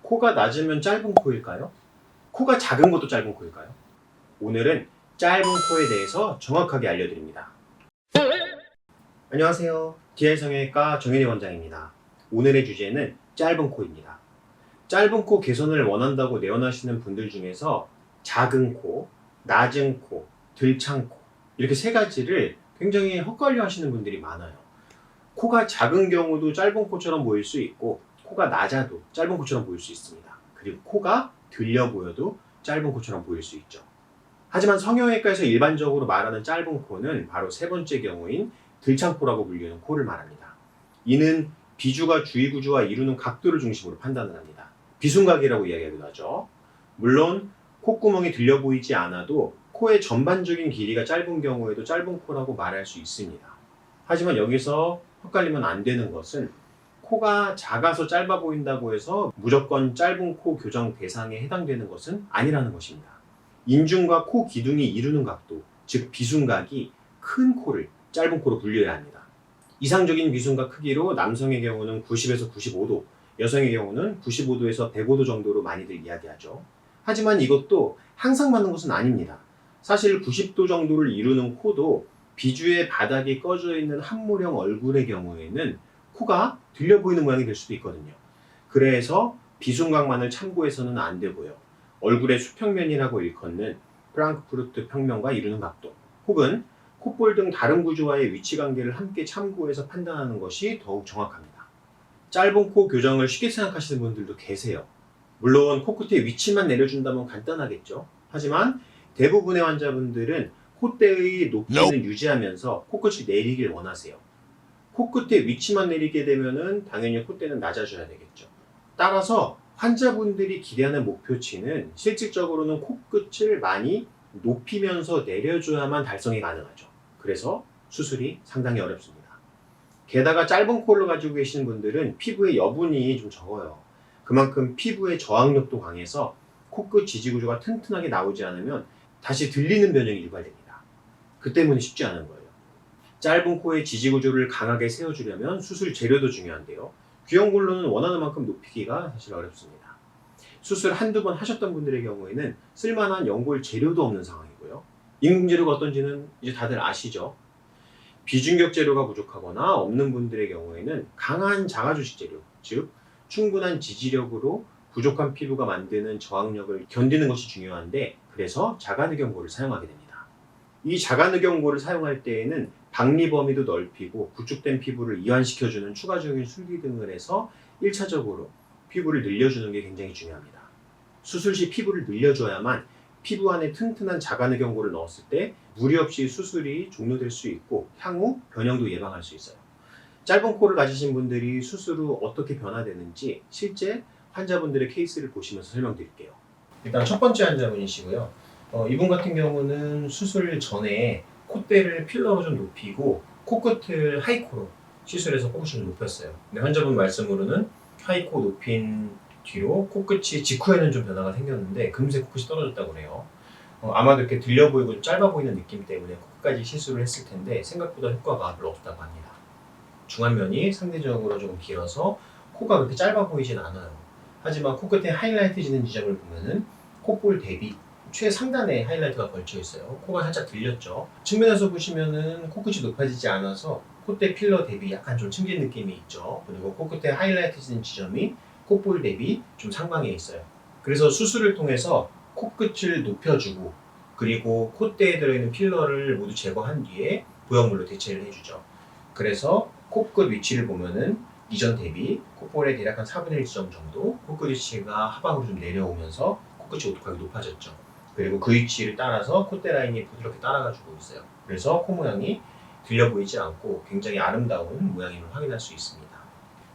코가 낮으면 짧은 코일까요? 코가 작은 것도 짧은 코일까요? 오늘은 짧은 코에 대해서 정확하게 알려드립니다. 안녕하세요. DL 성형외과 정현희 원장입니다. 오늘의 주제는 짧은 코입니다. 짧은 코 개선을 원한다고 내원하시는 분들 중에서 작은 코, 낮은 코, 들창 코 이렇게 세 가지를 굉장히 헛갈려 하시는 분들이 많아요. 코가 작은 경우도 짧은 코처럼 보일 수 있고 코가 낮아도 짧은 코처럼 보일 수 있습니다. 그리고 코가 들려 보여도 짧은 코처럼 보일 수 있죠. 하지만 성형외과에서 일반적으로 말하는 짧은 코는 바로 세 번째 경우인 들창코라고 불리는 코를 말합니다. 이는 비주가 주위구조와 이루는 각도를 중심으로 판단을 합니다. 비순각이라고 이야기하기도 하죠. 물론 콧구멍이 들려 보이지 않아도 코의 전반적인 길이가 짧은 경우에도 짧은 코라고 말할 수 있습니다. 하지만 여기서 헷갈리면 안 되는 것은 코가 작아서 짧아 보인다고 해서 무조건 짧은 코 교정 대상에 해당되는 것은 아니라는 것입니다. 인중과 코 기둥이 이루는 각도, 즉 비순각이 큰 코를 짧은 코로 분류해야 합니다. 이상적인 비순각 크기로 남성의 경우는 90에서 95도, 여성의 경우는 95도에서 105도 정도로 많이들 이야기하죠. 하지만 이것도 항상 맞는 것은 아닙니다. 사실 90도 정도를 이루는 코도 비주의 바닥이 꺼져 있는 한모령 얼굴의 경우에는 코가 들려 보이는 모양이 될 수도 있거든요. 그래서 비순각만을 참고해서는 안 되고요. 얼굴의 수평면이라고 일컫는 프랑크푸르트 평면과 이루는 각도, 혹은 콧볼 등 다른 구조와의 위치 관계를 함께 참고해서 판단하는 것이 더욱 정확합니다. 짧은 코 교정을 쉽게 생각하시는 분들도 계세요. 물론 코끝의 위치만 내려준다면 간단하겠죠. 하지만 대부분의 환자분들은 콧대의 높이는 유지하면서 코끝이 내리길 원하세요. 코끝의 위치만 내리게 되면은 당연히 콧대는 낮아져야 되겠죠. 따라서 환자분들이 기대하는 목표치는 실질적으로는 코끝을 많이 높이면서 내려줘야만 달성이 가능하죠. 그래서 수술이 상당히 어렵습니다. 게다가 짧은 코를 가지고 계시는 분들은 피부의 여분이 좀 적어요. 그만큼 피부의 저항력도 강해서 코끝 지지구조가 튼튼하게 나오지 않으면 다시 들리는 변형이 유발됩니다. 그 때문에 쉽지 않은 거예요. 짧은 코의 지지구조를 강하게 세워주려면 수술 재료도 중요한데요. 귀염골로는 원하는 만큼 높이기가 사실 어렵습니다. 수술 한두 번 하셨던 분들의 경우에는 쓸만한 연골 재료도 없는 상황이고요. 인공재료가 어떤지는 이제 다들 아시죠? 비중격 재료가 부족하거나 없는 분들의 경우에는 강한 자가주식 재료, 즉 충분한 지지력으로 부족한 피부가 만드는 저항력을 견디는 것이 중요한데, 그래서 자가늑연골을 사용하게 됩니다. 이 자가늑연골을 사용할 때에는 박리 범위도 넓히고 구축된 피부를 이완시켜주는 추가적인 술기 등을 해서 1차적으로 피부를 늘려주는 게 굉장히 중요합니다. 수술 시 피부를 늘려줘야만 피부 안에 튼튼한 자가늑연골을 넣었을 때 무리 없이 수술이 종료될 수 있고 향후 변형도 예방할 수 있어요. 짧은 코를 가지신 분들이 수술 후 어떻게 변화되는지 실제 환자분들의 케이스를 보시면서 설명드릴게요. 일단 첫 번째 환자분이시고요. 이분 같은 경우는 수술 전에 콧대를 필러로 좀 높이고 코끝을 하이코로 시술해서 코끝을 좀 높였어요. 근데 환자분 말씀으로는 하이코 높인 뒤로 코끝이 직후에는 좀 변화가 생겼는데 금세 코끝이 떨어졌다고 그래요. 아마도 이렇게 들려 보이고 좀 짧아 보이는 느낌 때문에 코끝까지 시술을 했을 텐데 생각보다 효과가 별로 없었다고 합니다. 중안면이 상대적으로 조금 길어서 코가 그렇게 짧아 보이진 않아요. 하지만 코끝에 하이라이트 지는 지점을 보면은 콧볼 대비 최상단에 하이라이트가 걸쳐 있어요. 코가 살짝 들렸죠. 측면에서 보시면은 코끝이 높아지지 않아서 콧대 필러 대비 약간 좀 층긴 느낌이 있죠. 그리고 코끝에 하이라이트 지는 지점이 콧볼 대비 좀 상방에 있어요. 그래서 수술을 통해서 코끝을 높여주고 그리고 콧대에 들어있는 필러를 모두 제거한 뒤에 보형물로 대체를 해주죠. 그래서 코끝 위치를 보면은 이전 대비 콧볼의 대략 한 4분의 1 지점 정도 코끝 위치가 하방으로 좀 내려오면서 코끝이 오똑하게 높아졌죠. 그리고 그 위치를 따라서 콧대 라인이 부드럽게 따라가지고 있어요. 그래서 코 모양이 들려 보이지 않고 굉장히 아름다운 모양임을 확인할 수 있습니다.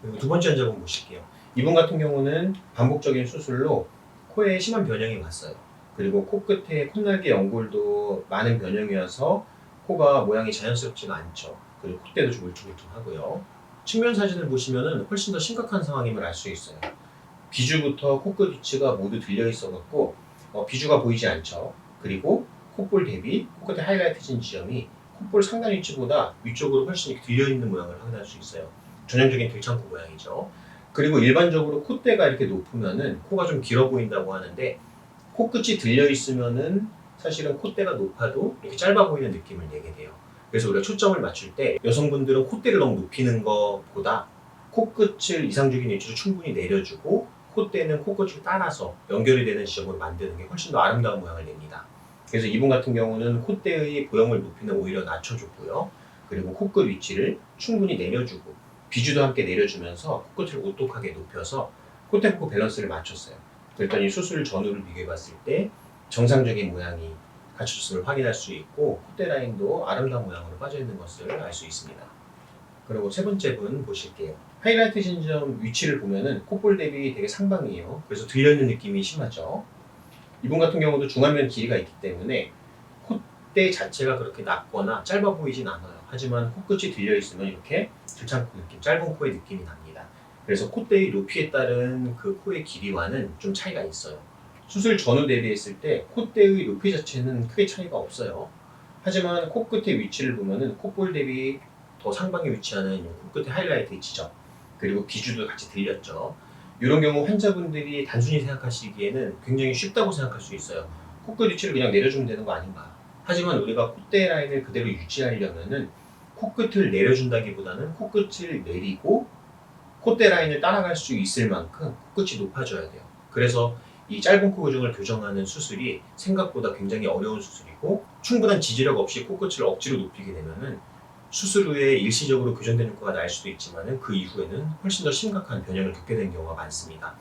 그리고 두 번째 환자분 보실게요. 이분 같은 경우는 반복적인 수술로 코에 심한 변형이 왔어요. 그리고 코끝에 콧날개 연골도 많은 변형이어서 코가 모양이 자연스럽지가 않죠. 그리고 콧대도 좀 울퉁불퉁하고요. 측면 사진을 보시면 훨씬 더 심각한 상황임을 알 수 있어요. 비주부터 코끝 위치가 모두 들려 있어갖고 비주가 보이지 않죠. 그리고 콧볼 대비 코끝에 하이라이트진 지점이 콧볼 상단 위치보다 위쪽으로 훨씬 들려있는 모양을 확인할 수 있어요. 전형적인 들창코 모양이죠. 그리고 일반적으로 콧대가 이렇게 높으면은 코가 좀 길어 보인다고 하는데 코끝이 들려 있으면은 사실은 콧대가 높아도 이렇게 짧아 보이는 느낌을 내게 돼요. 그래서 우리가 초점을 맞출 때 여성분들은 콧대를 너무 높이는 것보다 코끝을 이상적인 위치로 충분히 내려주고 콧대는 코끝을 따라서 연결이 되는 지점으로 만드는 게 훨씬 더 아름다운 모양을 냅니다. 그래서 이분 같은 경우는 콧대의 보형물 높이는 오히려 낮춰줬고요. 그리고 코끝 위치를 충분히 내려주고 비주도 함께 내려주면서 코끝을 오똑하게 높여서 콧대 코 밸런스를 맞췄어요. 그랬더니 수술 전후를 비교해 봤을 때 정상적인 모양이 갖춰졌음을 확인할 수 있고 콧대 라인도 아름다운 모양으로 빠져 있는 것을 알 수 있습니다. 그리고 세 번째 분 보실게요. 하이라이트 진점 위치를 보면은 콧볼 대비 되게 상방이에요. 그래서 들려있는 느낌이 심하죠. 이분 같은 경우도 중안면 길이가 있기 때문에 콧대 자체가 그렇게 낮거나 짧아 보이진 않아요. 하지만 코끝이 들려있으면 이렇게 들창코 느낌, 짧은 코의 느낌이 납니다. 그래서 콧대의 높이에 따른 그 코의 길이와는 좀 차이가 있어요. 수술 전후 대비했을 때 콧대의 높이 자체는 크게 차이가 없어요. 하지만 코끝의 위치를 보면은 콧볼 대비 더 상방에 위치하는 코끝의 하이라이트 지점, 그리고 비주도 같이 들렸죠. 이런 경우 환자분들이 단순히 생각하시기에는 굉장히 쉽다고 생각할 수 있어요. 코끝 위치를 그냥 내려주면 되는 거 아닌가. 하지만 우리가 콧대 라인을 그대로 유지하려면은 코끝을 내려준다기보다는 코끝을 내리고 콧대 라인을 따라갈 수 있을 만큼 코끝이 높아져야 돼요. 그래서 이 짧은 코 교정을 교정하는 수술이 생각보다 굉장히 어려운 수술이고 충분한 지지력 없이 코끝을 억지로 높이게 되면은 수술 후에 일시적으로 교정된 효과가 날 수도 있지만 그 이후에는 훨씬 더 심각한 변형을 겪게 되는 경우가 많습니다.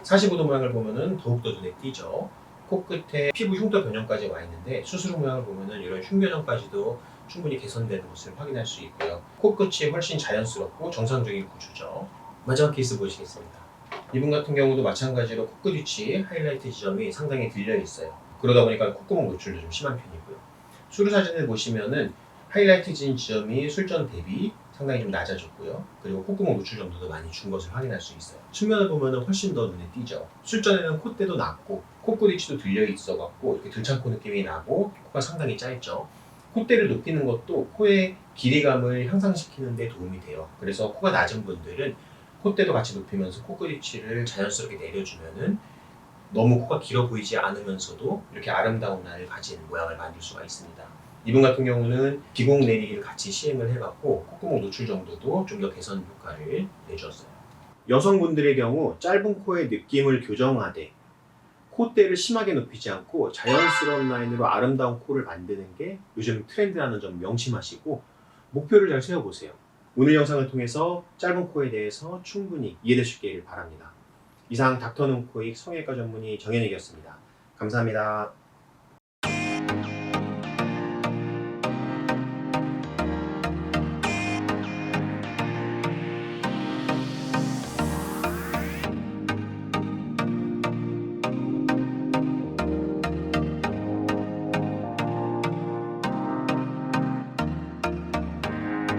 45도 모양을 보면은 더욱더 눈에 띄죠. 코끝에 피부 흉터 변형까지 와 있는데 수술 후 모양을 보면은 이런 흉변형까지도 충분히 개선되는 것을 확인할 수 있고요. 코끝이 훨씬 자연스럽고 정상적인 구조죠. 마지막 케이스 보시겠습니다. 이분 같은 경우도 마찬가지로 코끝 위치 하이라이트 지점이 상당히 들려 있어요. 그러다 보니까 콧구멍 노출도 좀 심한 편이고요. 수루 사진을 보시면은 하이라이트 진 지점이 술전 대비 상당히 좀 낮아졌고요. 그리고 콧구멍 노출 정도도 많이 준 것을 확인할 수 있어요. 측면을 보면 훨씬 더 눈에 띄죠. 술전에는 콧대도 낮고 코끝 위치도 들려 있어갖고 이렇게 들창코 느낌이 나고 코가 상당히 짧죠. 콧대를 높이는 것도 코의 길이감을 향상시키는 데 도움이 돼요. 그래서 코가 낮은 분들은 콧대도 같이 높이면서 코끝 위치를 자연스럽게 내려주면은 너무 코가 길어 보이지 않으면서도 이렇게 아름다운 라인을 가진 모양을 만들 수가 있습니다. 이분 같은 경우는 비공 내리기를 같이 시행을 해봤고 콧구멍 노출 정도도 좀 더 개선 효과를 내주었어요. 여성분들의 경우 짧은 코의 느낌을 교정하되 콧대를 심하게 높이지 않고 자연스러운 라인으로 아름다운 코를 만드는 게 요즘 트렌드라는 점 명심하시고 목표를 잘 세워보세요. 오늘 영상을 통해서 짧은 코에 대해서 충분히 이해되셨기를 바랍니다. 이상 닥터눈코익 성형외과 전문의 정현익이었습니다. 감사합니다.